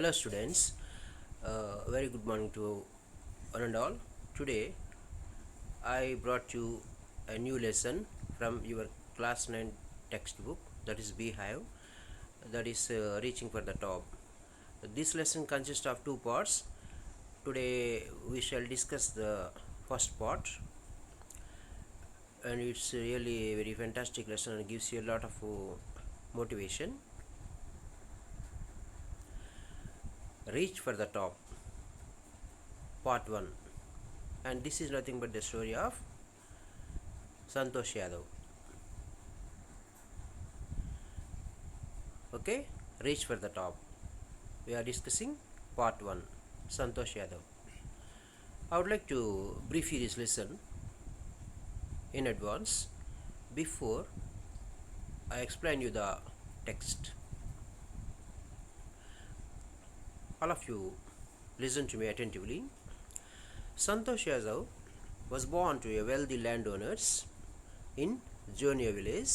Hello students, very good morning to one and all. Today I brought you a new lesson from your class 9 textbook, that is Beehive, that is reaching for the top. This lesson consists of two parts. Today we shall discuss the first part, and it's really a very fantastic lesson and gives you a lot of motivation. Reach for the top, part 1, and this is nothing but the story of Santosh Yadav. Okay, reach for the top. We are discussing part 1, Santosh Yadav. I would like to brief you this lesson in advance before I explain you the text. All of you listen to me attentively. Santosh Yadav was born to a wealthy landowners in Jonia village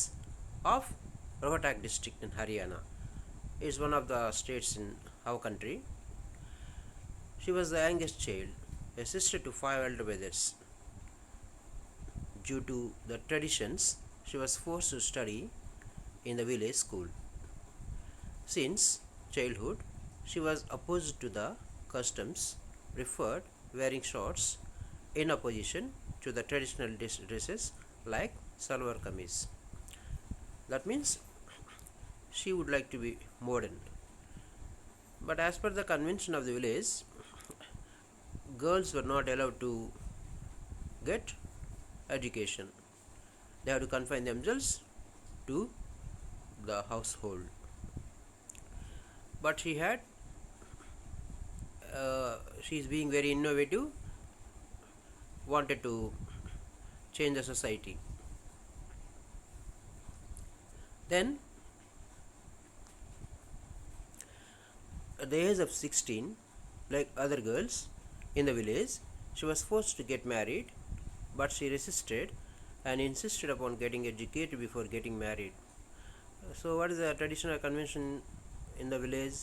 of Rohtak district in Haryana. It is one of the states in our country. She was the youngest child, a sister to 5 elder brothers. Due to the traditions, she was forced to study in the village school. Since childhood, she was opposed to the customs, preferred wearing shorts in opposition to the traditional dresses like salwar kameez. That means she would like to be modern. But as per the convention of the village, girls were not allowed to get education. They have to confine themselves to the household. But she is being very innovative, wanted to change the society. Then at the age of 16, like other girls in the village, she was forced to get married, but she resisted and insisted upon getting educated before getting married. So what is the traditional convention in the village?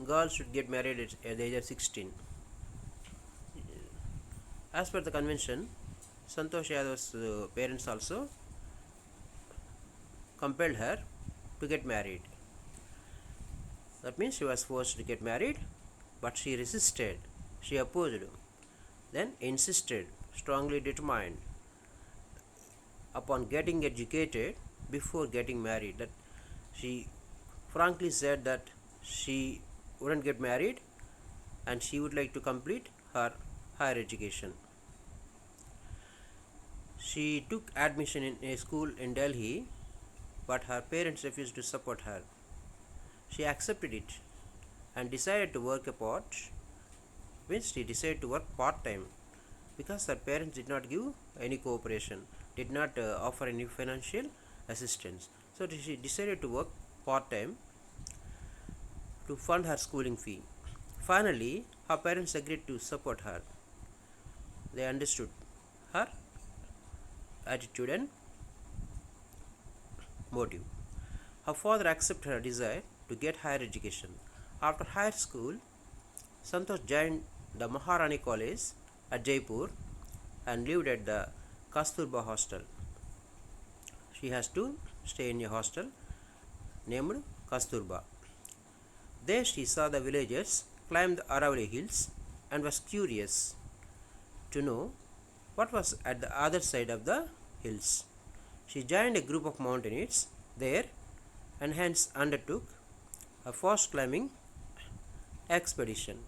Girls should get married at the age of 16. As per the convention, Santosh Yadav's parents also compelled her to get married. That means she was forced to get married, but she resisted, she opposed, then insisted, strongly determined upon getting educated before getting married. That she frankly said that she wouldn't get married and she would like to complete her higher education. She took admission in a school in Delhi, but her parents refused to support her. She accepted it and decided to work she decided to work part-time because her parents did not give any cooperation, did not offer any financial assistance. So she decided to work part-time to fund her schooling fee. Finally, her parents agreed to support her. They understood her attitude and motive. Her father accepted her desire to get higher education. After high school, Santosh joined the Maharani College at Jaipur and lived at the Kasturba hostel. She has to stay in a hostel named Kasturba. There she saw the villagers climb the Aravalli hills and was curious to know what was at the other side of the hills. She joined a group of mountaineers there and hence undertook a fast climbing expedition.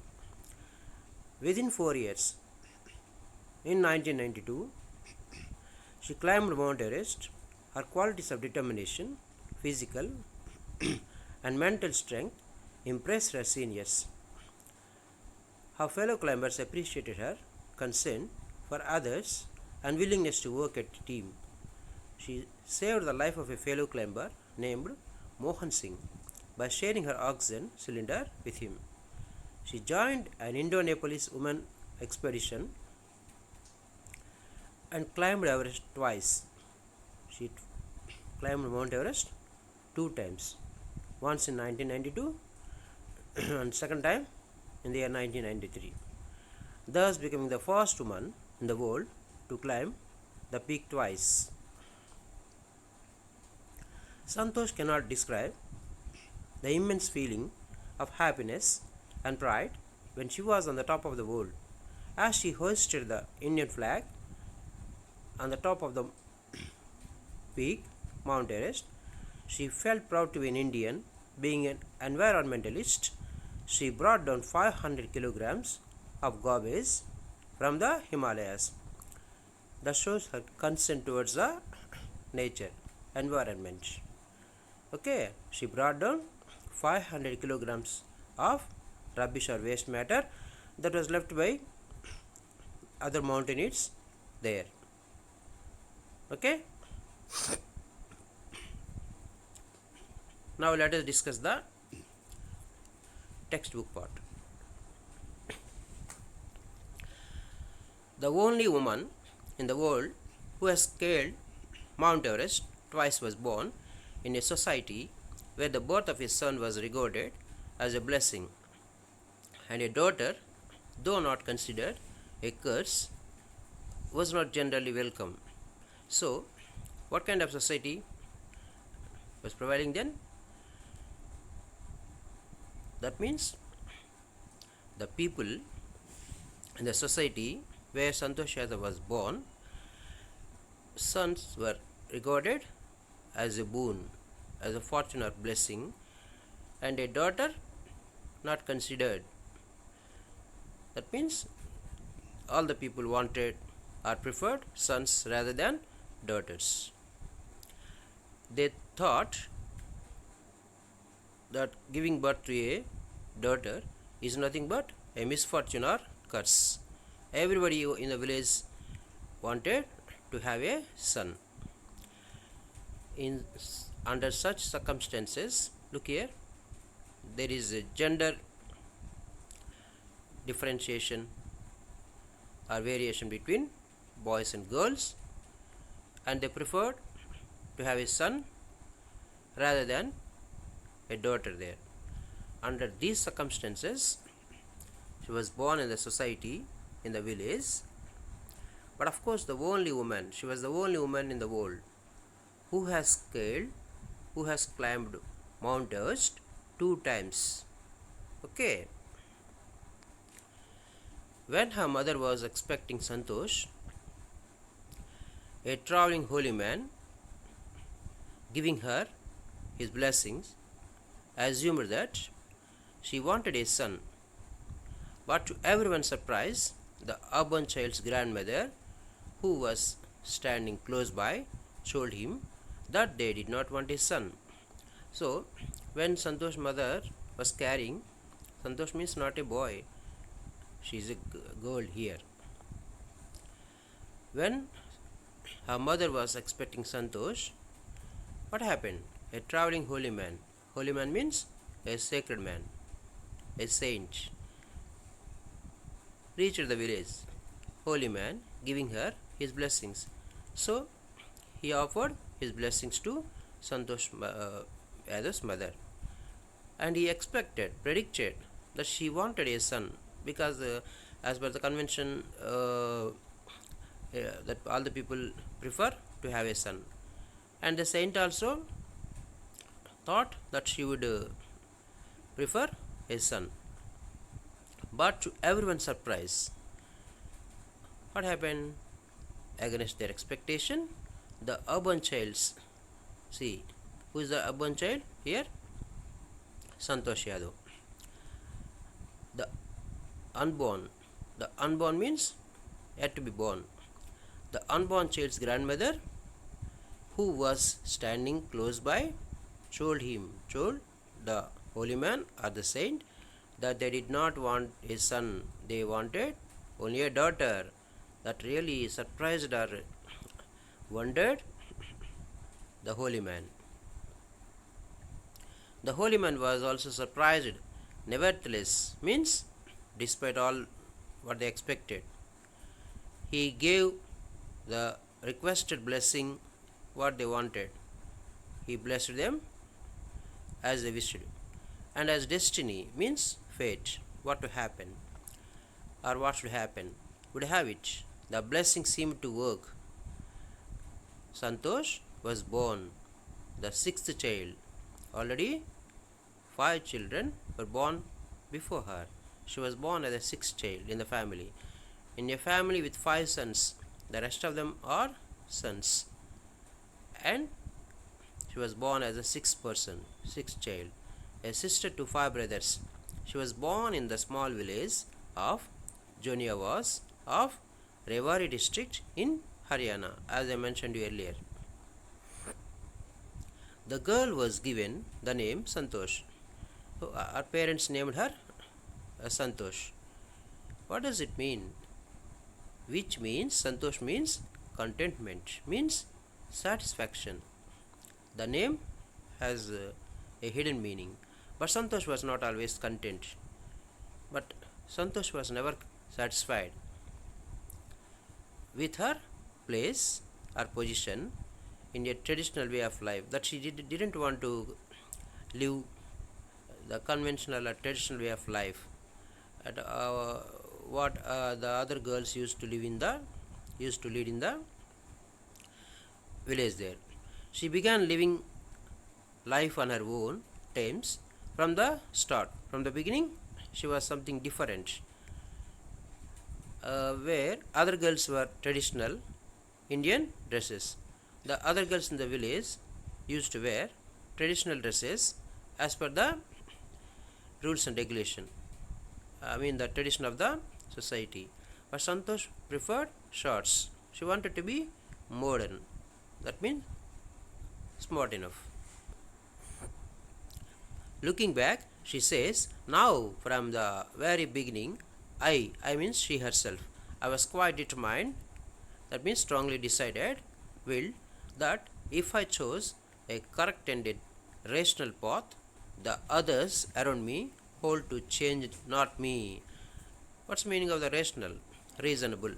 Within 4 years, in 1992, she climbed Mount Everest. Her qualities of determination, physical and mental strength impressed her seniors. Her fellow climbers appreciated her concern for others and willingness to work as a team. She saved the life of a fellow climber named Mohan Singh by sharing her oxygen cylinder with him. She joined an Indo-Nepalese women expedition and climbed Everest twice. She climbed Mount Everest 2 times, once in 1992 and second time in the year 1993, thus becoming the first woman in the world to climb the peak twice. Santosh cannot describe the immense feeling of happiness and pride when she was on the top of the world. As she hoisted the Indian flag on the top of the peak, Mount Everest, she felt proud to be an Indian. Being an environmentalist, she brought down 500 kilograms of garbage from the Himalayas. That shows her concern towards the nature, environment. Okay, she brought down 500 kilograms of rubbish or waste matter that was left by other mountaineers there. Okay, now let us discuss the textbook part. The only woman in the world who has scaled Mount Everest twice was born in a society where the birth of a son was regarded as a blessing, and a daughter, though not considered a curse, was not generally welcome. So, what kind of society was prevailing then? That means the people in the society where Santosh Yadav was born, sons were regarded as a boon, as a fortune or blessing, and a daughter not considered. That means all the people wanted or preferred sons rather than daughters. They thought that giving birth to a daughter is nothing but a misfortune or curse. Everybody in the village wanted to have a son. Under such circumstances, look here, there is a gender differentiation or variation between boys and girls, and they preferred to have a son rather than a daughter there. Under these circumstances, she was born in the society in the village, but of course she was the only woman in the world who has climbed Mount Everest 2 times. Okay. When her mother was expecting Santosh, a traveling holy man, giving her his blessings, assumed that she wanted a son. But to everyone's surprise, the urban child's grandmother, who was standing close by, told him that they did not want a son. So, when Santosh's mother was carrying, Santosh means not a boy, she is a girl here. When her mother was expecting Santosh, what happened? A traveling holy man means a sacred man, a saint, reached the village. Holy man giving her his blessings. So he offered his blessings to Santosh Yadav's mother, and he predicted that she wanted a son, because as per the convention that all the people prefer to have a son, and the saint also thought that she would prefer a son. But to everyone's surprise, what happened? Against their expectation, the urban childs, see, who is the urban child here? Santosh Yadav. The unborn means yet to be born. The unborn child's grandmother, who was standing close by, told the holy man or the saint that they did not want a son, they wanted only a daughter. That really surprised or wondered the holy man. The holy man was also surprised. Nevertheless means despite all what they expected, he gave the requested blessing what they wanted. He blessed them as they wished. and as destiny means fate, what to happen or what should happen, would have it. The blessing seemed to work. Santosh was born, the sixth child. Already five children were born before her. She was born as the sixth child in the family. In a family with five sons, the rest of them are sons. And she was born as a sixth person, sixth child, a sister to five brothers. She was born in the small village of Joniavas of Rewari district in Haryana, as I mentioned earlier. The girl was given the name Santosh. So, her parents named her Santosh. What does it mean? Which means Santosh means contentment, means satisfaction. The name has a hidden meaning. But Santosh was not always content. But Santosh was never satisfied with her place or position in a traditional way of life, that she didn't want to live the conventional or traditional way of life, and, what the other girls used to lead in the village there. She began living life on her own terms from the start. From the beginning, she was something different, where other girls were traditional Indian dresses. The other girls in the village used to wear traditional dresses as per the rules and regulation. I mean the tradition of the society. But Santosh preferred shorts. She wanted to be modern. That means smart enough. Looking back, she says, now from the very beginning, I means she herself, I was quite determined, that means strongly decided, willed, that if I chose a correct ended rational path, the others around me hold to change, not me. What's the meaning of the rational? Reasonable.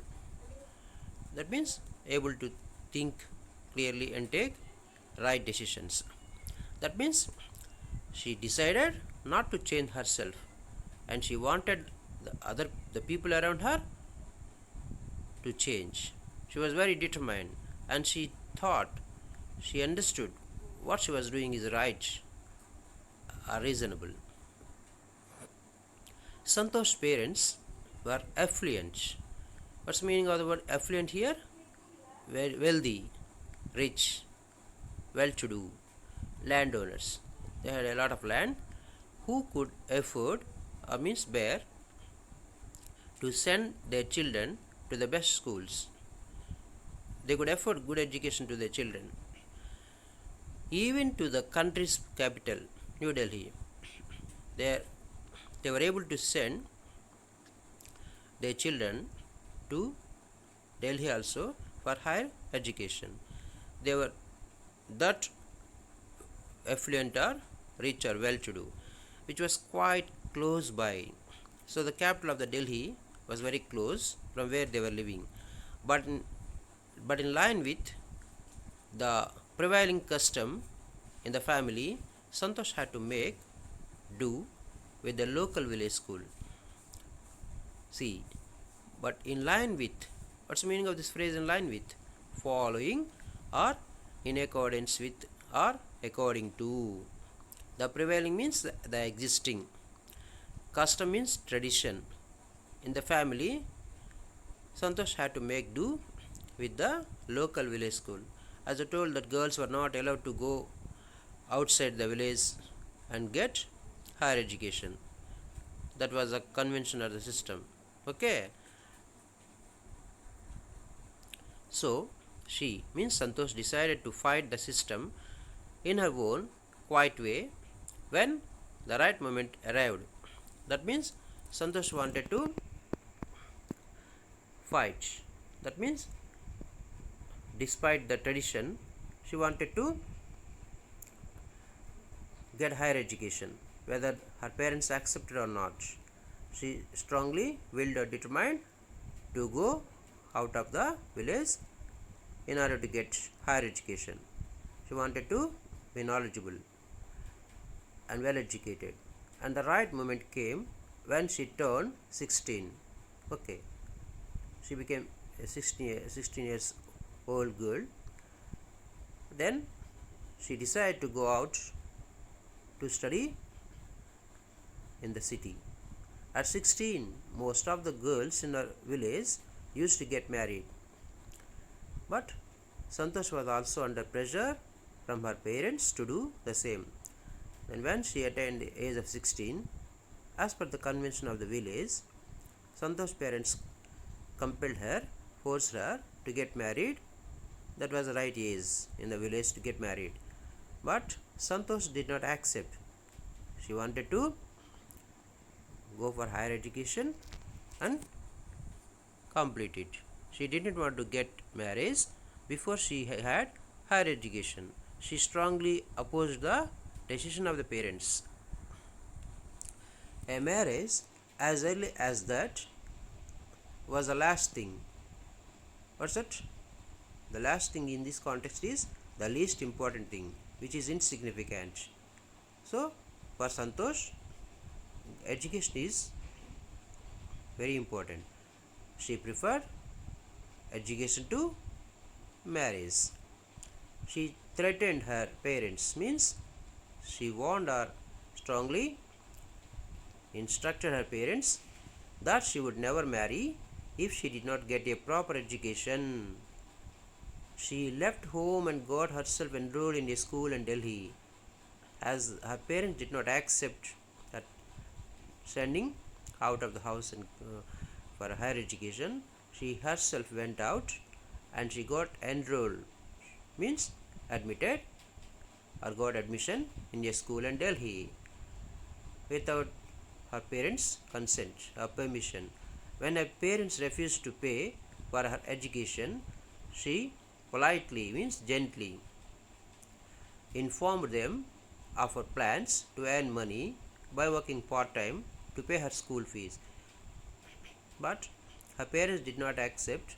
That means able to think clearly and take right decisions. That means she decided not to change herself, and she wanted the people around her to change. She was very determined, and she thought, she understood what she was doing is right or reasonable. Santosh's parents were affluent. What's the meaning of the word affluent here? Wealthy, rich, well-to-do, landowners. They had a lot of land. Who could afford, or means bear, to send their children to the best schools? They could afford good education to their children. Even to the country's capital, New Delhi, they were able to send their children to Delhi also for higher education. They were that affluent or rich or well-to-do, which was quite close by. So the capital of the Delhi was very close from where they were living. But in line with the prevailing custom in the family, Santosh had to make do with the local village school. See, but in line with, what's the meaning of this phrase in line with? Following or in accordance with or according to. The prevailing means the existing. Custom means tradition. In the family, Santosh had to make do with the local village school. As I told, that girls were not allowed to go outside the village and get higher education. That was a convention of the system. Okay. So she means Santosh decided to fight the system in her own quiet way when the right moment arrived. That means Santosh wanted to fight. That means despite the tradition, she wanted to get higher education, whether her parents accepted or not. She strongly willed or determined to go out of the village in order to get higher education. She wanted to be knowledgeable and well educated. and the right moment came when she turned 16. Okay, she became a 16 years old girl. Then she decided to go out to study in the city. At 16, most of the girls in her village used to get married. But Santosh was also under pressure from her parents to do the same. And when she attained the age of 16, as per the convention of the village, Santosh's parents compelled her, forced her to get married. That was the right age in the village to get married. But Santosh did not accept. She wanted to go for higher education and complete it. She didn't want to get married before she had higher education. She strongly opposed the decision of the parents. A marriage as early as that was the last thing. What's that? The last thing in this context is the least important thing, which is insignificant. So, for Santosh, education is very important. She preferred education to marriage. She threatened her parents, means she warned or strongly instructed her parents that she would never marry if she did not get a proper education. She left home and got herself enrolled in a school in Delhi. As her parents did not accept that sending out of the house and, for higher education, she herself went out and she got enrolled, means admitted or got admission in a school in Delhi without her parents' consent or permission. When her parents refused to pay for her education, she politely, means gently, informed them of her plans to earn money by working part-time to pay her school fees. But her parents did not accept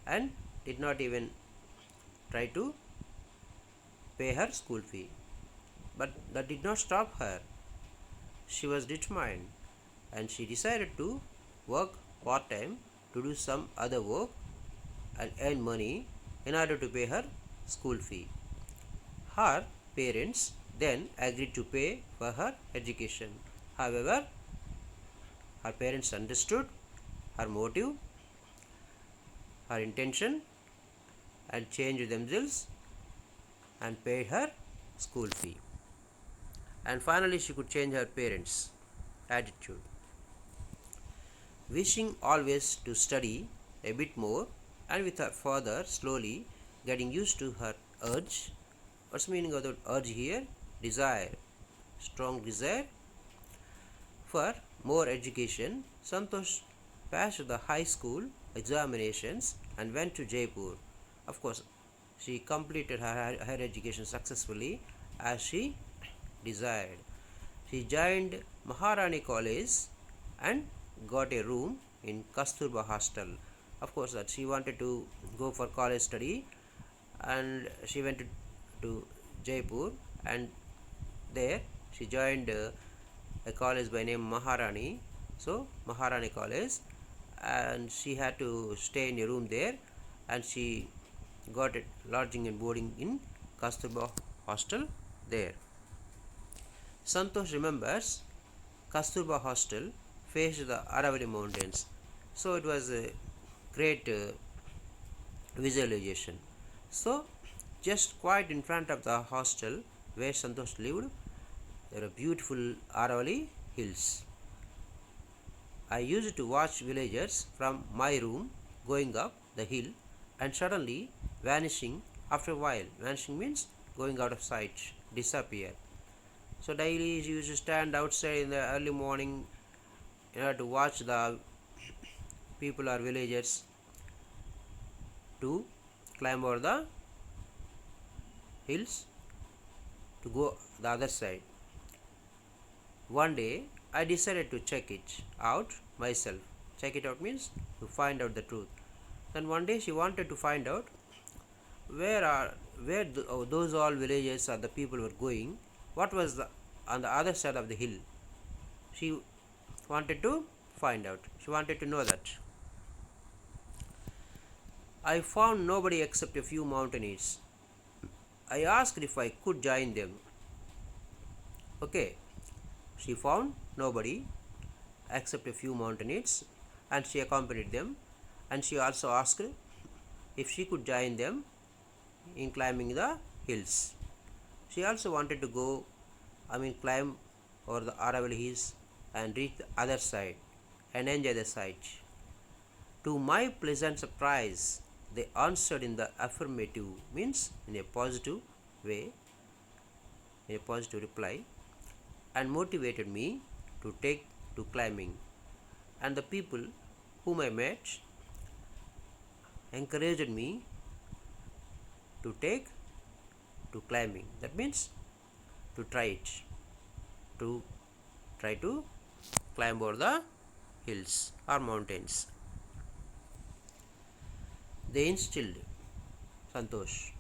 and did not even try to pay her school fee. But that did not stop her. She was determined and she decided to work part-time to do some other work and earn money in order to pay her school fee. Her parents then agreed to pay for her education. However, her parents understood her motive, her intention, and changed themselves and paid her school fee. And finally, she could change her parents' attitude. Wishing always to study a bit more, and with her father slowly getting used to her urge. What's the meaning of the urge here? Desire, strong desire for more education. Santosh passed the high school examinations and went to Jaipur. Of course, she completed her higher education successfully as she desired. She joined Maharani College and got a room in Kasturba Hostel. Of course, that she wanted to go for college study, and she went to Jaipur, and there she joined a college by name Maharani. So Maharani College, and she had to stay in a room there, and she got it lodging and boarding in Kasturba Hostel there. Santosh remembers Kasturba Hostel faced the Aravalli Mountains, so it was a great visualization. So, just quite in front of the hostel where Santosh lived, there are beautiful Aravalli hills. I used to watch villagers from my room going up the hill and suddenly vanishing after a while. Vanishing means going out of sight, disappear. So daily she used to stand outside in the early morning in order to watch the people or villagers to climb over the hills to go the other side. One day I decided to check it out myself. Check it out means to find out the truth. Then one day she wanted to find out where those all villages or the people were going. What was on the other side of the hill? she wanted to find out. She wanted to know that. I found nobody except a few mountaineers. I asked if I could join them. Okay, she found nobody except a few mountaineers and she accompanied them, and she also asked if she could join them in climbing the hills. She also wanted to go, climb over the Aravalli hills and reach the other side and enjoy the sight. To my pleasant surprise, they answered in the affirmative, means in a positive way, in a positive reply, and motivated me to take to climbing. And the people whom I met encouraged me to take to climbing. That means to try it, to try to climb over the hills or mountains. They instilled Santosh.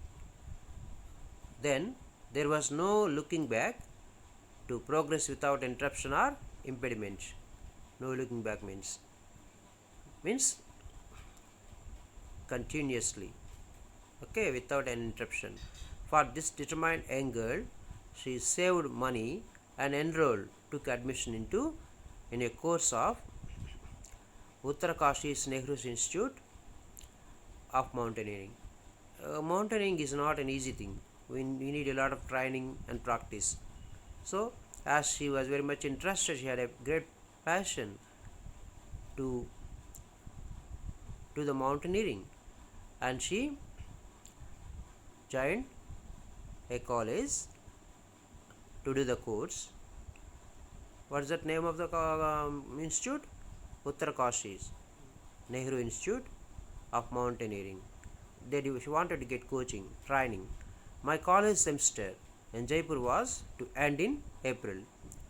Then there was no looking back to progress without interruption or impediment. No looking back means continuously, okay, without an interruption. For this determined young girl, she saved money and enrolled, took admission in a course of Uttarkashi's Nehru Institute of Mountaineering. Mountaineering is not an easy thing. We need a lot of training and practice. So, as she was very much interested, she had a great passion to do the mountaineering, and she joined a college to do the course. What is the name of the institute? Uttarkashi's Nehru Institute of Mountaineering. She wanted to get coaching, training. My college semester in Jaipur was to end in April.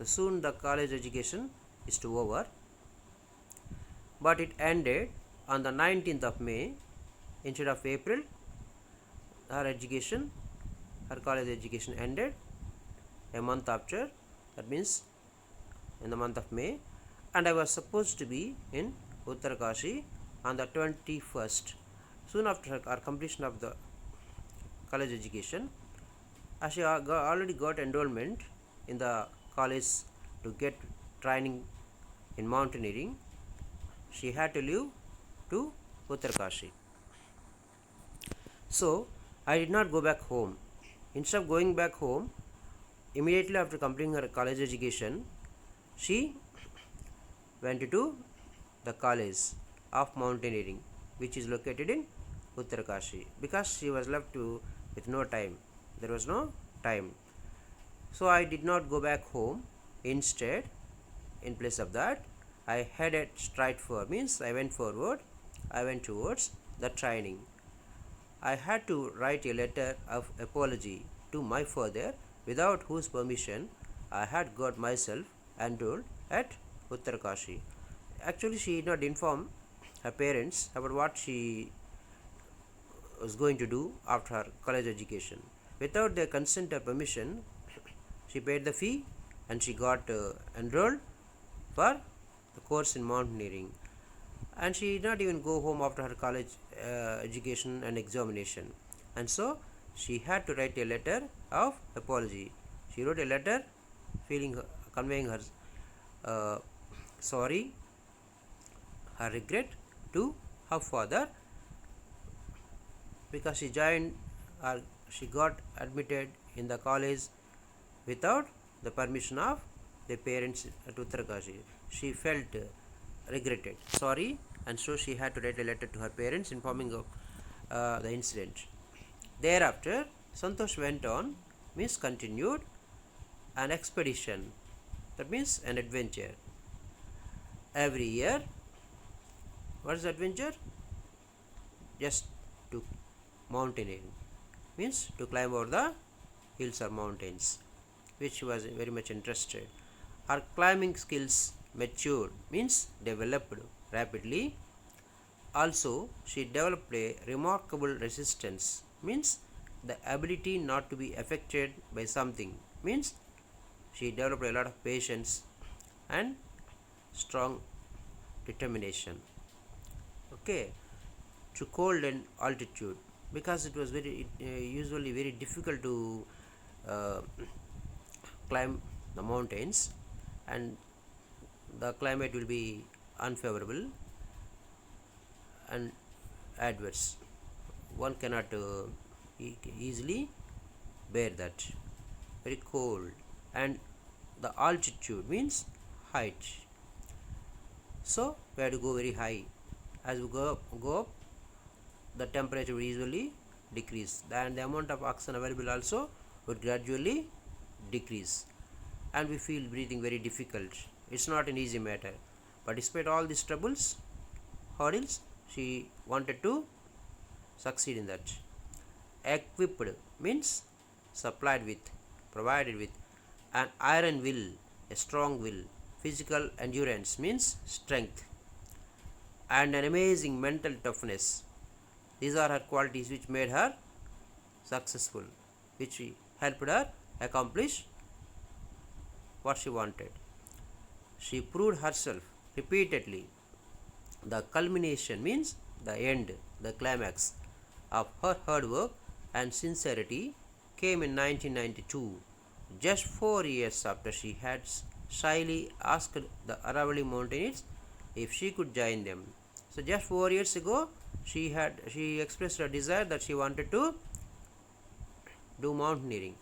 Soon the college education is to over, but it ended on the 19th of May instead of April. Her college education ended a month after, that means in the month of May, and I was supposed to be in Uttarkashi on the 21st. Soon after our completion of the college education, as she already got enrollment in the college to get training in mountaineering, she had to leave to Uttarkashi. So I did not go back home. Instead of going back home, immediately after completing her college education, she went to the college of mountaineering, which is located in Uttarkashi, because she was left with no time. There was no time. So I did not go back home. Instead, in place of that, I headed straight for, means I went towards the training. I had to write a letter of apology to my father, without whose permission I had got myself enrolled at Uttarkashi. Actually, she did not inform her parents about what she was going to do after her college education. Without their consent or permission, she paid the fee and she got enrolled for the course in mountaineering. And she did not even go home after her college education and examination. And so she had to write a letter of apology. She wrote a letter conveying her sorry, her regret to her father, because she got admitted in the college without the permission of the parents at Uttarkashi. She felt regretted, sorry, and so she had to write a letter to her parents informing of the incident. Thereafter, Santosh went on, means continued an expedition, that means an adventure. Every year, what is adventure? Just to mountaineering, means to climb over the hills or mountains, which she was very much interested. Her climbing skills matured, means developed rapidly. Also, she developed a remarkable resistance, means the ability not to be affected by something, means she developed a lot of patience and strong determination. Okay, to cold and altitude, because it was very usually very difficult to uh, climb the mountains, and the climate will be unfavorable and adverse. One cannot easily bear that. Very cold, and the altitude means height. So we have to go very high. As we go up, the temperature will usually decrease, and the amount of oxygen available also would gradually decrease, and we feel breathing very difficult. It's not an easy matter, but despite all these troubles, hurdles, she wanted to succeed in that. Equipped means supplied with, provided with an iron will, a strong will. Physical endurance means strength, and an amazing mental toughness. These are her qualities which made her successful, which helped her accomplish what she wanted. She proved herself repeatedly. The culmination means the end, the climax of her hard work and sincerity came in 1992, just 4 years after she had shyly asked the Aravalli Mountaineers if she could join them. So just 4 years ago, she expressed a desire that she wanted to do mountaineering.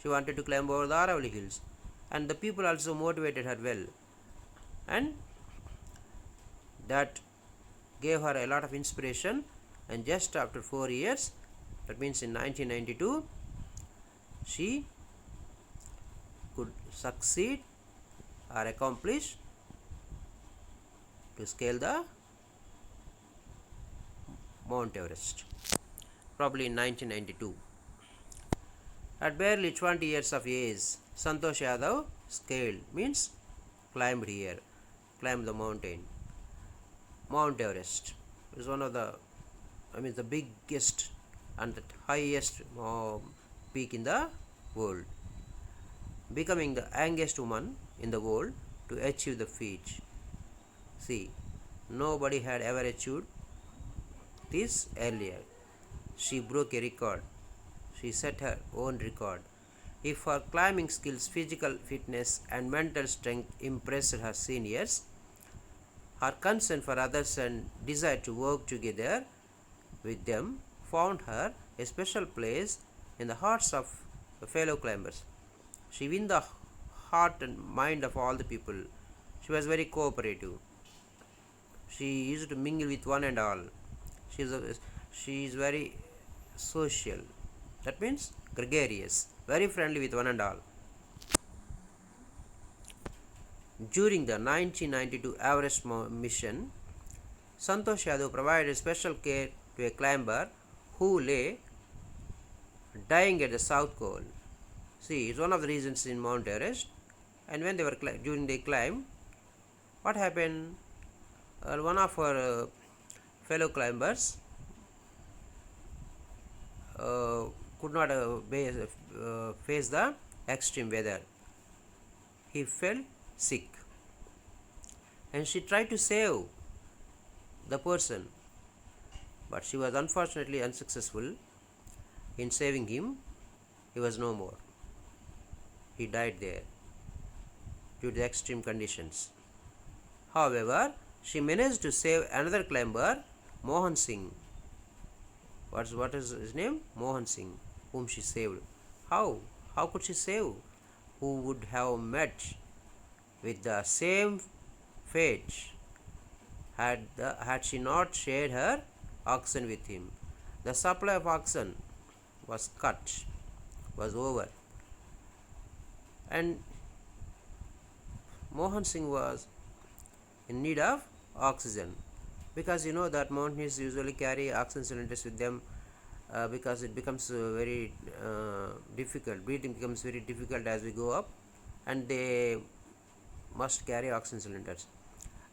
She wanted to climb over the Aravalli hills, and the people also motivated her well, and that gave her a lot of inspiration. And just after 4 years, that means in 1992, she could succeed or accomplish to scale the Mount Everest, probably in 1992. At barely 20 years of age, Santosh Yadav scaled, means climbed here, climbed the mountain. Mount Everest is one of the biggest and the highest peak in the world, becoming the youngest woman in the world to achieve the feat. See, nobody had ever achieved this earlier. She broke a record. She set her own record. If her climbing skills, physical fitness, and mental strength impressed her seniors, her concern for others and desire to work together with them found her a special place in the hearts of the fellow climbers. She won the heart and mind of all the people. She was very cooperative. She used to mingle with one and all. She is very social. That means gregarious, very friendly with one and all. During the 1992 Everest mission, Santosh Yadav provided special care to a climber who lay dying at the south pole. See, it's one of the reasons in Mount Everest. And when they were during the climb, what happened? One of our fellow climbers could not face the extreme weather. He fell sick, and she tried to save the person, but she was unfortunately unsuccessful in saving him. He was no more. He died there due to the extreme conditions. However, she managed to save another climber, Mohan Singh. What is his name? Mohan Singh, whom she saved. How? How could she save? Who would have met with the same fate had she not shared her oxen with him. The supply of oxen was cut, was over, and Mohan Singh was in need of oxygen, because you know that mountaineers usually carry oxygen cylinders with them, because it becomes very difficult. Breathing becomes very difficult as we go up, and they must carry oxygen cylinders.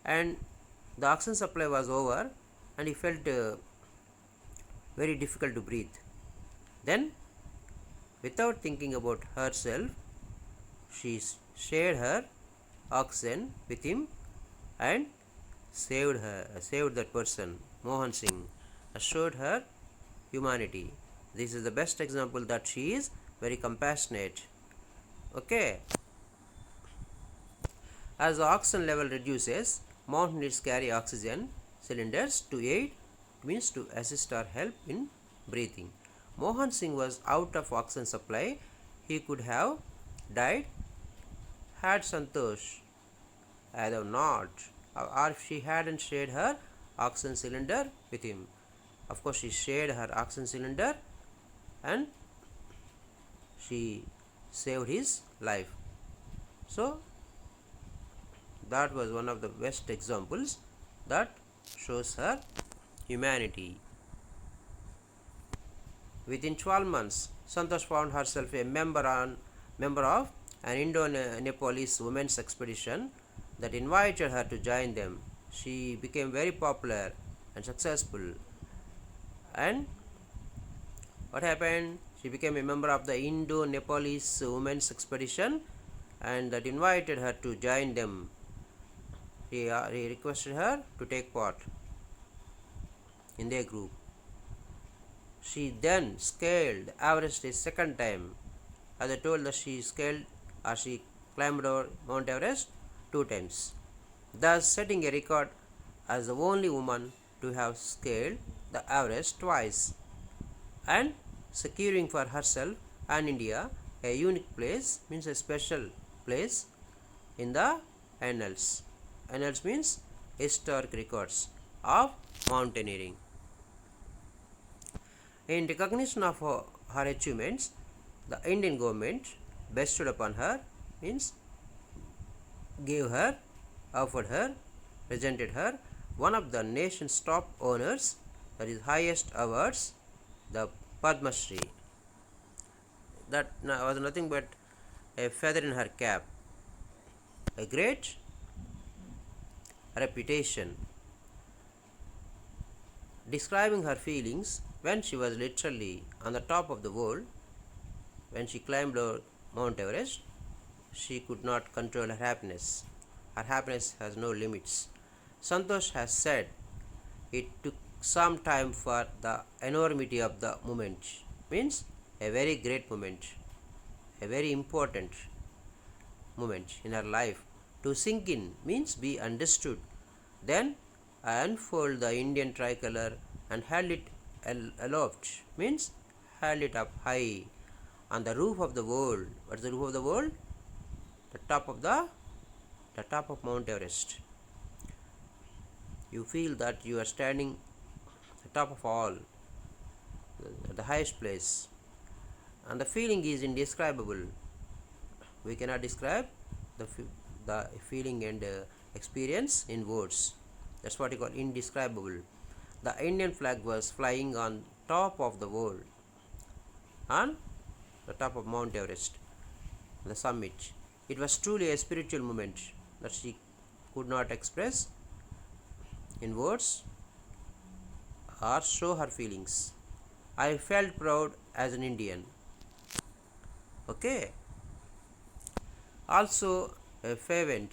And the oxygen supply was over, and he felt very difficult to breathe. Then, without thinking about herself, she shared her oxen with him and saved that person. Mohan Singh showed her humanity. This is the best example that she is very compassionate. Okay. As the oxygen level reduces, mountaineers carry oxygen cylinders to aid, means to assist or help in breathing. Mohan Singh was out of oxygen supply. He could have died had Santosh either not, or if she hadn't shared her oxygen cylinder with him. Of course, she shared her oxygen cylinder and she saved his life. So, that was one of the best examples that shows her humanity. Within 12 months, Santosh found herself a member of an Indo-Nepalese women's expedition that invited her to join them. She became very popular and successful. And what happened? She became a member of the Indo-Nepalese women's expedition and that invited her to join them. He requested her to take part in their group. She then scaled Everest a second time. As I told that she climbed over Mount Everest 2 times, thus setting a record as the only woman to have scaled the Everest twice and securing for herself and India a unique place, means a special place in the annals. Annals means historic records of mountaineering. In recognition of her achievements, the Indian government bestowed upon her, means gave her, offered her, presented her one of the nation's top honors, that is highest awards, the Padma Shri. That was nothing but a feather in her cap, a great reputation. Describing her feelings when she was literally on the top of the world, when she climbed Mount Everest, she could not control her happiness. Her happiness has no limits. Santosh has said it took some time for the enormity of the moment, means a very great moment, a very important moment in her life, to sink in, means be understood. Then I unfold the Indian tricolor and held it aloft, means held it up high on the roof of the world. What is the roof of the world? The top of Mount Everest. You feel that you are standing at the top of all, the highest place, and the feeling is indescribable. We cannot describe the feeling and experience in words. That's what you call indescribable. The Indian flag was flying on top of the world, on the top of Mount Everest, the summit. It was truly a spiritual moment that she could not express in words or show her feelings. I felt proud as an Indian. Okay. Also a fervent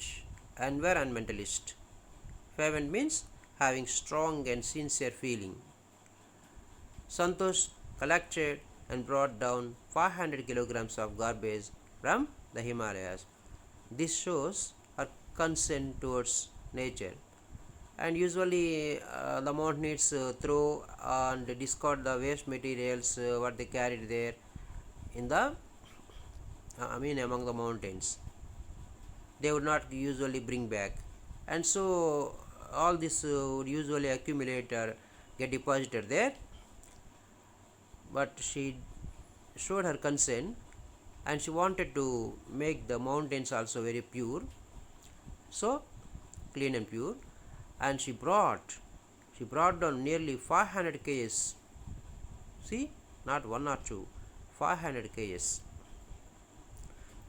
environmentalist. Fervent means having strong and sincere feeling. Santosh collected and brought down 500 kilograms of garbage from the Himalayas. This shows her concern towards nature. And usually the mountaineers throw and discard the waste materials what they carried there in the among the mountains. They would not usually bring back, and so all this would usually accumulate or get deposited there. But she showed her concern and she wanted to make the mountains also very pure, so clean and pure, and she brought down nearly 500 kgs. See, not one or two, 500 kgs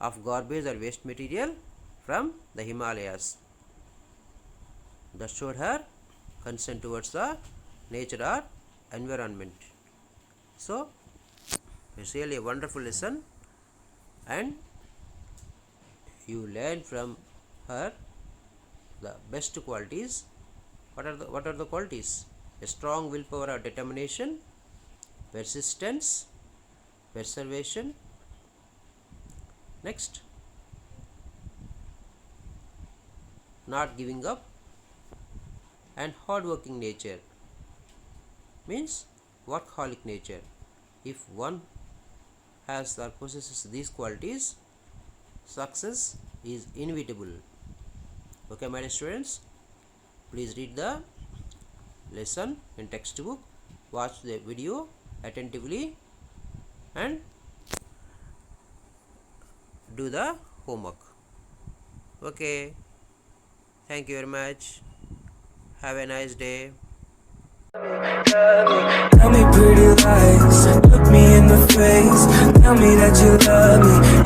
of garbage or waste material from the Himalayas. That showed her concern towards the nature or environment. So it's really a wonderful lesson, and you learn from her the best qualities. What are the qualities? A strong willpower or determination, persistence, perseveration. Next, not giving up, and hardworking nature, means workaholic nature. If one has or possesses these qualities, success is inevitable. Okay, my dear students, please read the lesson in textbook, watch the video attentively, and do the homework. Okay, thank you very much. Have a nice day. Tell me pretty lies, look me in the face. Tell me that you love me.